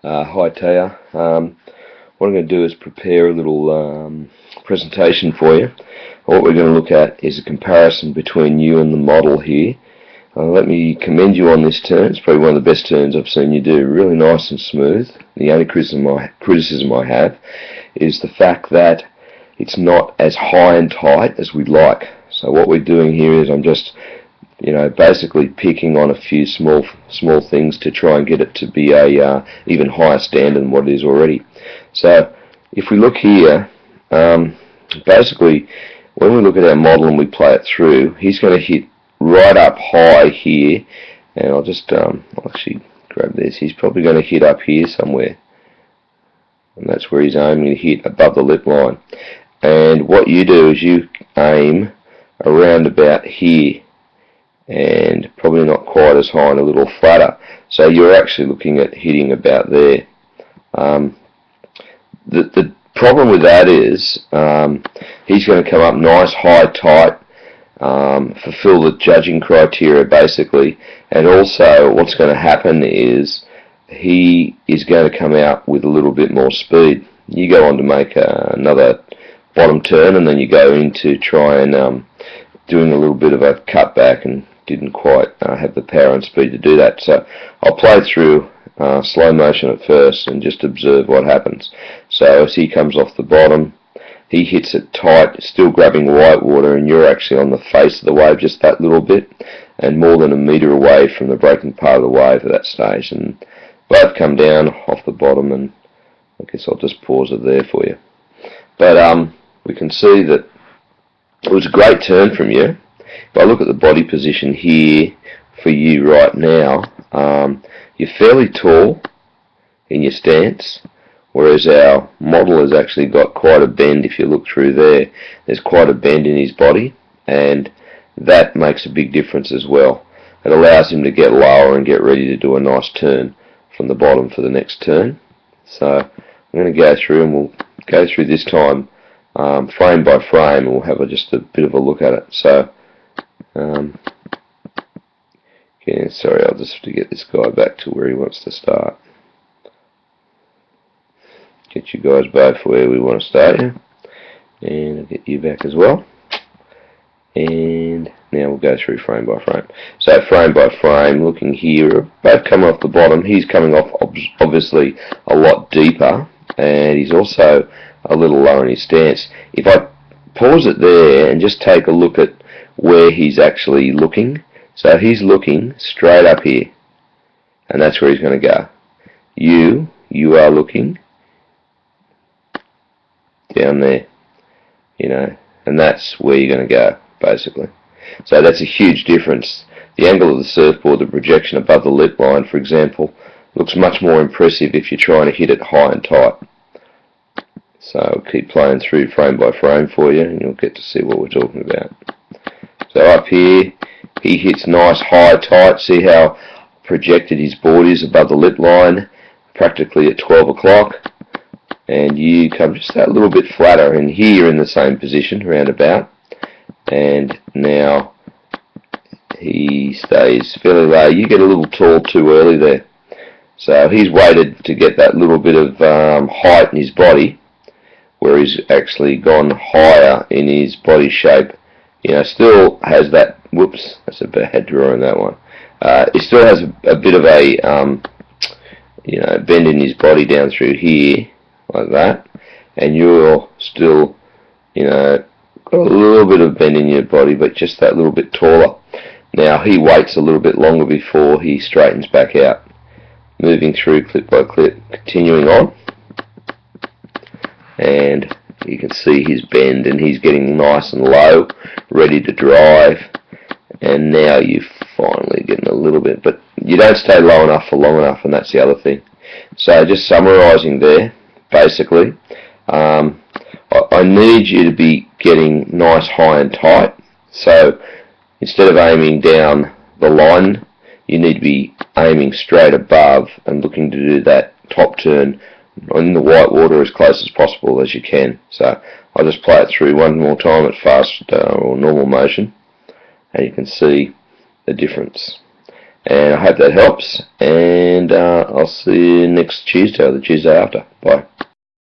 Hi Taya. What I'm going to do is prepare a little presentation for you. What we're going to look at is a comparison between you and the model here. Let me commend you on this turn. It's probably one of the best turns I've seen you do. Really nice and smooth. The only criticism I have is the fact that it's not as high and tight as we'd like. So what we're doing here is I'm just basically picking on a few small things to try and get it to be a even higher standard than what it is already. So if we look here, basically when we look at our model and we play it through, he's going to hit right up high here, and I'll actually grab this. He's probably going to hit up here somewhere, and that's where he's aiming to hit, above the lip line. And what you do is you aim around about here, and probably not quite as high and a little flatter. So you're actually looking at hitting about there. The problem with that is he's going to come up nice, high, tight, fulfill the judging criteria basically, and also what's going to happen is he is going to come out with a little bit more speed. You go on to make another bottom turn, and then you go into try and doing a little bit of a cutback, and didn't quite have the power and speed to do that. So I'll play through slow motion at first and just observe what happens. So as he comes off the bottom, he hits it tight, still grabbing white water, and you're actually on the face of the wave just that little bit, and more than a metre away from the breaking part of the wave at that stage. And both come down off the bottom, and I guess I'll just pause it there for you. But we can see that it was a great turn from you. If I look at the body position here for you right now, you're fairly tall in your stance, whereas our model has actually got quite a bend. If you look through there, there's quite a bend in his body, and that makes a big difference as well. It allows him to get lower and get ready to do a nice turn from the bottom for the next turn. So I'm going to go through, and we'll go through this time frame by frame, and we'll have just a bit of a look at it. So yeah, sorry, I'll just have to get this guy back to where he wants to start. Get you guys both where we want to start here, and I'll get you back as well. And now we'll go through frame by frame. So frame by frame, looking here, both coming off the bottom. He's coming off obviously a lot deeper, and he's also a little lower in his stance. If I pause it there and just take a look at where he's actually looking, so he's looking straight up here, and that's where he's going to go. You are looking down there, and that's where you're going to go basically. So that's a huge difference. The angle of the surfboard, the projection above the lip line, for example, looks much more impressive if you're trying to hit it high and tight. So I'll keep playing through frame by frame for you, and you'll get to see what we're talking about. So up here, he hits nice, high, tight. See how projected his board is above the lip line, practically at 12 o'clock. And you come just that little bit flatter, and here you're in the same position, round about. And now he stays fairly low. You get a little tall too early there. So he's waited to get that little bit of height in his body, where he's actually gone higher in his body shape. Still has that, whoops, that's a bad drawing, that one. He still has a bit of a, bend in his body down through here, like that. And you're still, got a little bit of bend in your body, but just that little bit taller. Now he waits a little bit longer before he straightens back out. Moving through clip by clip, continuing on. And you can see his bend, and he's getting nice and low, ready to drive. And now you're finally getting a little bit, but you don't stay low enough for long enough, and that's the other thing. So just summarising there, basically, I need you to be getting nice, high and tight. So instead of aiming down the line, you need to be aiming straight above and looking to do that top turn in the white water as close as possible as you can. So I'll just play it through one more time at fast or normal motion, and you can see the difference. And I hope that helps, and I'll see you next Tuesday or the Tuesday after. Bye.